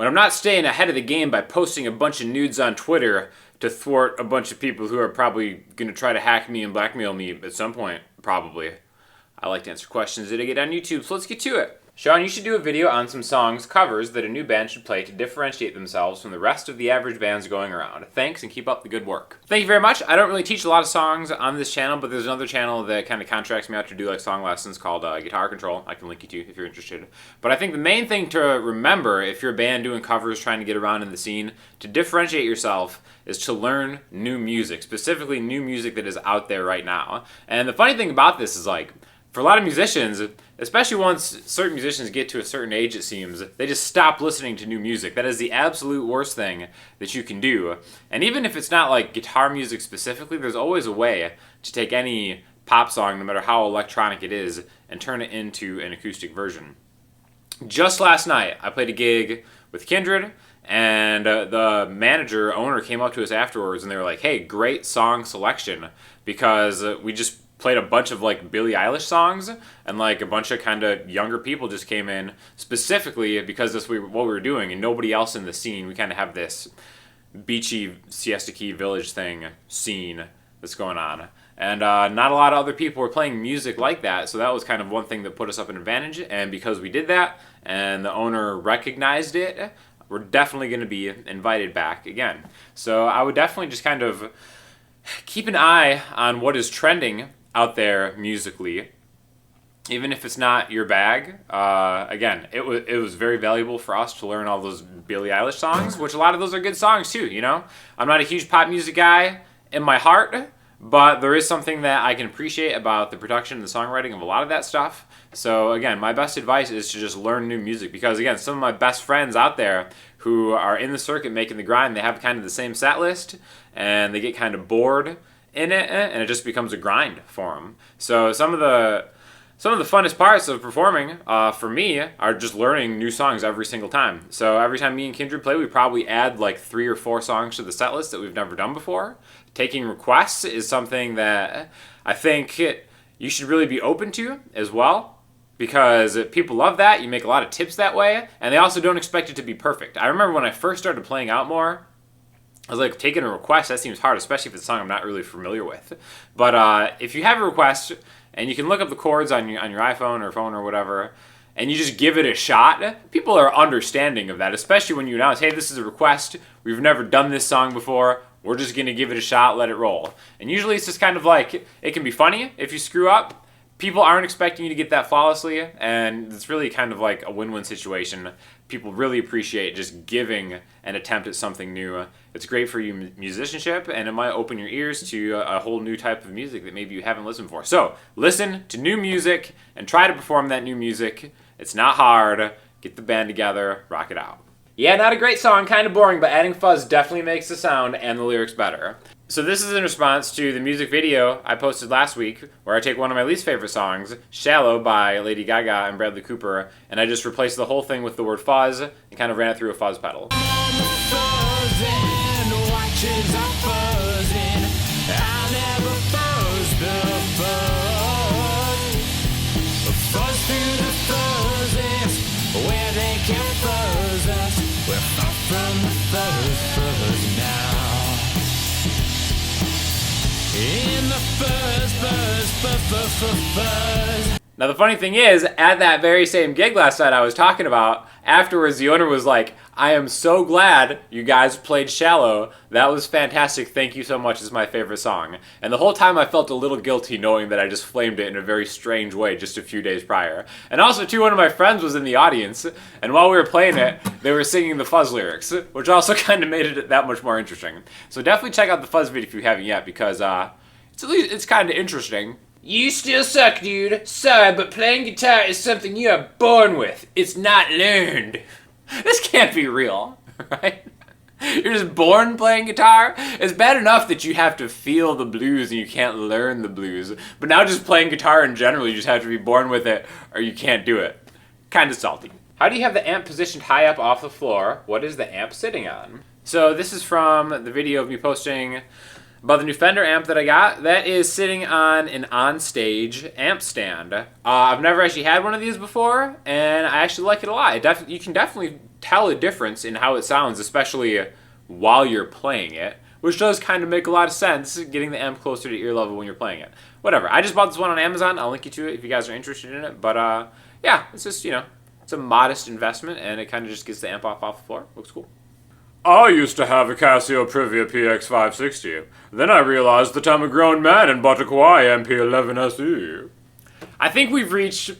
when I'm not staying ahead of the game by posting a bunch of nudes on Twitter to thwart a bunch of people who are probably going to try to hack me and blackmail me at some point, probably. I like to answer questions that I get on YouTube, so let's get to it. Sean, you should do a video on some songs, covers, that a new band should play to differentiate themselves from the rest of the average bands going around. Thanks, and keep up the good work. Thank you very much. I don't really teach a lot of songs on this channel, but there's another channel that kind of contracts me out to do like song lessons called Guitar Control. I can link you to if you're interested. But I think the main thing to remember if you're a band doing covers, trying to get around in the scene, to differentiate yourself is to learn new music, specifically new music that is out there right now. And the funny thing about this is, like, for a lot of musicians, especially once certain musicians get to a certain age, it seems, they just stop listening to new music. That is the absolute worst thing that you can do. And even if it's not like guitar music specifically, there's always a way to take any pop song, no matter how electronic it is, and turn it into an acoustic version. Just last night, I played a gig with Kindred, and the owner came up to us afterwards, and they were like, hey, great song selection, because we just played a bunch of like Billie Eilish songs, and like a bunch of kind of younger people just came in specifically because that's what we were doing, and nobody else in the scene. We kind of have this beachy Siesta Key Village scene that's going on, and not a lot of other people were playing music like that, so that was kind of one thing that put us up an advantage. And because we did that and the owner recognized it, we're definitely going to be invited back again. So I would definitely just kind of keep an eye on what is trending out there musically, even if it's not your bag. Again, it was very valuable for us to learn all those Billie Eilish songs, which a lot of those are good songs too, you know? I'm not a huge pop music guy in my heart, but there is something that I can appreciate about the production and the songwriting of a lot of that stuff. So again, my best advice is to just learn new music, because again, some of my best friends out there who are in the circuit making the grind, they have kind of the same set list, and they get kind of bored in it, and it just becomes a grind for them. So some of the funnest parts of performing for me are just learning new songs every single time. So every time me and Kindred play, we probably add like 3 or 4 songs to the set list that we've never done before. Taking requests is something that I think you should really be open to as well, because people love that. You make a lot of tips that way, and they also don't expect it to be perfect. I remember when I first started playing out more, I was like, taking a request, that seems hard, especially if it's a song I'm not really familiar with. But if you have a request, and you can look up the chords on your iPhone or phone or whatever, and you just give it a shot, people are understanding of that, especially when you announce, hey, this is a request, we've never done this song before, we're just going to give it a shot, let it roll. And usually it's just kind of like, it can be funny if you screw up. People aren't expecting you to get that flawlessly, and it's really kind of like a win-win situation. People really appreciate just giving an attempt at something new. It's great for your musicianship, and it might open your ears to a whole new type of music that maybe you haven't listened for. So listen to new music and try to perform that new music. It's not hard. Get the band together, rock it out. Yeah, not a great song, kind of boring, but adding fuzz definitely makes the sound and the lyrics better. So this is in response to the music video I posted last week, where I take one of my least favorite songs, Shallow by Lady Gaga and Bradley Cooper, and I just replaced the whole thing with the word fuzz and kind of ran it through a fuzz pedal. Now the funny thing is, at that very same gig last night I was talking about, afterwards the owner was like, I am so glad you guys played Shallow. That was fantastic. Thank you so much. It's my favorite song. And the whole time I felt a little guilty knowing that I just flamed it in a very strange way just a few days prior. And also too, one of my friends was in the audience, and while we were playing it, they were singing the fuzz lyrics, which also kind of made it that much more interesting. So definitely check out the fuzz video if you haven't yet, because it's kind of interesting. You still suck, dude. Sorry, but playing guitar is something you are born with. It's not learned. This can't be real, right? You're just born playing guitar? It's bad enough that you have to feel the blues and you can't learn the blues, but now just playing guitar in general, you just have to be born with it or you can't do it. Kind of salty. How do you have the amp positioned high up off the floor? What is the amp sitting on? So this is from the video of me posting about the new Fender amp that I got. That is sitting on an on-stage amp stand. I've never actually had one of these before, and I actually like it a lot. You can definitely tell a difference in how it sounds, especially while you're playing it, which does kind of make a lot of sense, getting the amp closer to ear level when you're playing it. Whatever. I just bought this one on Amazon. I'll link you to it if you guys are interested in it. But yeah, it's just, it's a modest investment, and it kind of just gets the amp off the floor. Looks cool. I used to have a Casio Privia PX560. Then I realized that I'm a grown man and bought a Kawai MP11SE. I think we've reached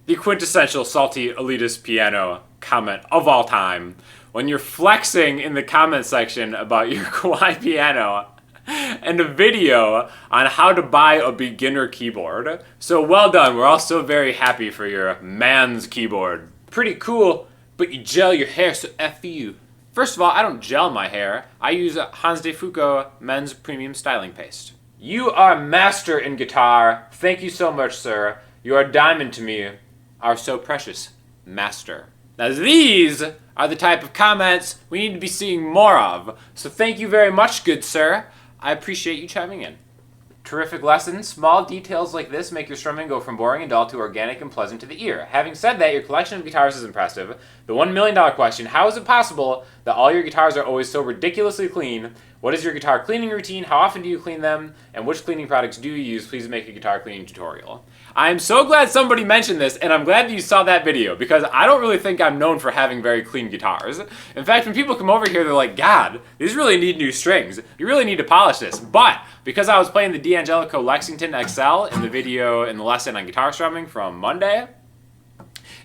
the quintessential salty elitist piano comment of all time. When you're flexing in the comment section about your Kawai piano and a video on how to buy a beginner keyboard. So well done. We're all so very happy for your man's keyboard. Pretty cool, but you gel your hair, so F you. First of all, I don't gel my hair. I use Hans de Foucault Men's Premium Styling Paste. You are master in guitar. Thank you so much, sir. You are a diamond to me. Are so precious, master. Now these are the type of comments we need to be seeing more of. So thank you very much, good sir. I appreciate you chiming in. Terrific lesson. Small details like this make your strumming go from boring and dull to organic and pleasant to the ear. Having said that, your collection of guitars is impressive. The $1 million question, how is it possible that all your guitars are always so ridiculously clean? What is your guitar cleaning routine? How often do you clean them? And which cleaning products do you use? Please make a guitar cleaning tutorial. I'm so glad somebody mentioned this, and I'm glad that you saw that video, because I don't really think I'm known for having very clean guitars. In fact, when people come over here, they're like, God, these really need new strings. You really need to polish this. But because I was playing the D'Angelico Lexington XL in the video in the lesson on guitar strumming from Monday,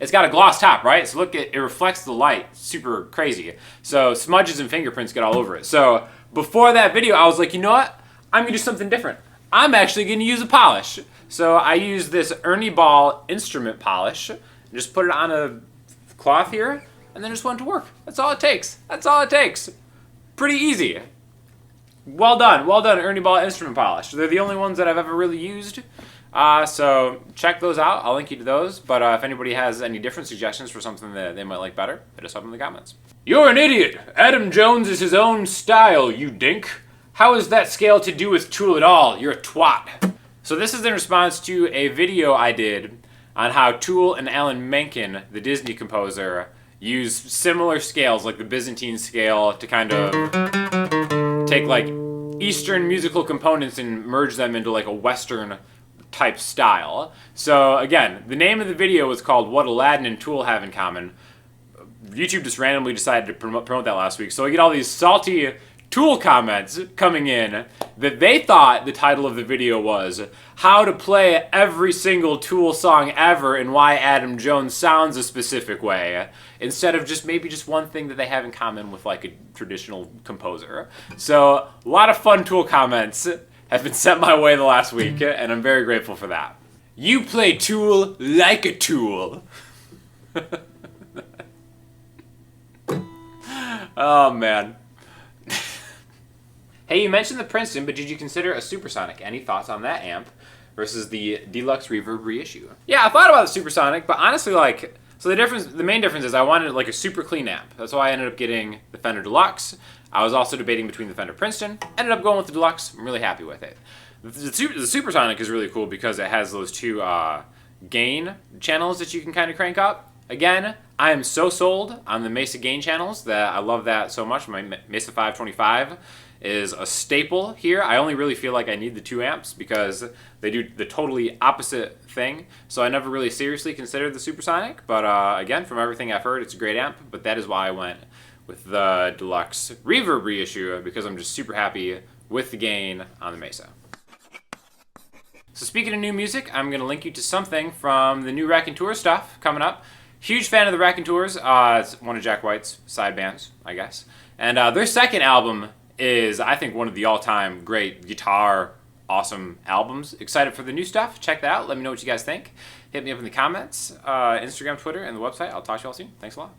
it's got a gloss top, right? So look, it reflects the light super crazy. So smudges and fingerprints get all over it. So before that video, I was like, you know what? I'm going to do something different. I'm actually going to use a polish. So I use this Ernie Ball instrument polish. Just put it on a cloth here, and then just went to work. That's all it takes. That's all it takes. Pretty easy. Well done, Ernie Ball instrument polish. They're the only ones that I've ever really used. So check those out. I'll link you to those. But if anybody has any different suggestions for something that they might like better, hit us up in the comments. You're an idiot. Adam Jones is his own style, you dink. How is that scale to do with Tool at all? You're a twat. So this is in response to a video I did on how Tool and Alan Menken, the Disney composer, use similar scales like the Byzantine scale to kind of take like Eastern musical components and merge them into like a Western type style. So again, the name of the video was called What Aladdin and Tool Have in Common. YouTube just randomly decided to promote that last week. So I get all these salty Tool comments coming in that they thought the title of the video was How to Play Every Single Tool Song Ever and Why Adam Jones Sounds a Specific Way, instead of maybe just one thing that they have in common with like a traditional composer. So a lot of fun Tool comments have been sent my way the last week, and I'm very grateful for that. You play Tool like a tool. Oh man. Hey, you mentioned the Princeton, but did you consider a Supersonic? Any thoughts on that amp versus the Deluxe Reverb reissue? Yeah, I thought about the Supersonic, but honestly, so the main difference is I wanted like a super clean amp. That's why I ended up getting the Fender Deluxe. I was also debating between the Fender Princeton. Ended up going with the Deluxe. I'm really happy with it. The Supersonic is really cool because it has those two gain channels that you can kind of crank up. Again, I am so sold on the Mesa gain channels that I love that so much. My Mesa 525 is a staple here. I only really feel like I need the 2 amps because they do the totally opposite thing. So I never really seriously considered the Supersonic. But again, from everything I've heard, it's a great amp. But that is why I went with the Deluxe Reverb reissue, because I'm just super happy with the gain on the Mesa. So speaking of new music, I'm going to link you to something from the new Raconteur stuff coming up. Huge fan of the Raconteurs. It's one of Jack White's side bands, I guess. And their second album is, I think, one of the all-time great guitar awesome albums. Excited for the new stuff. Check that out. Let me know what you guys think. Hit me up in the comments, Instagram, Twitter, and the website. I'll talk to you all soon. Thanks a lot.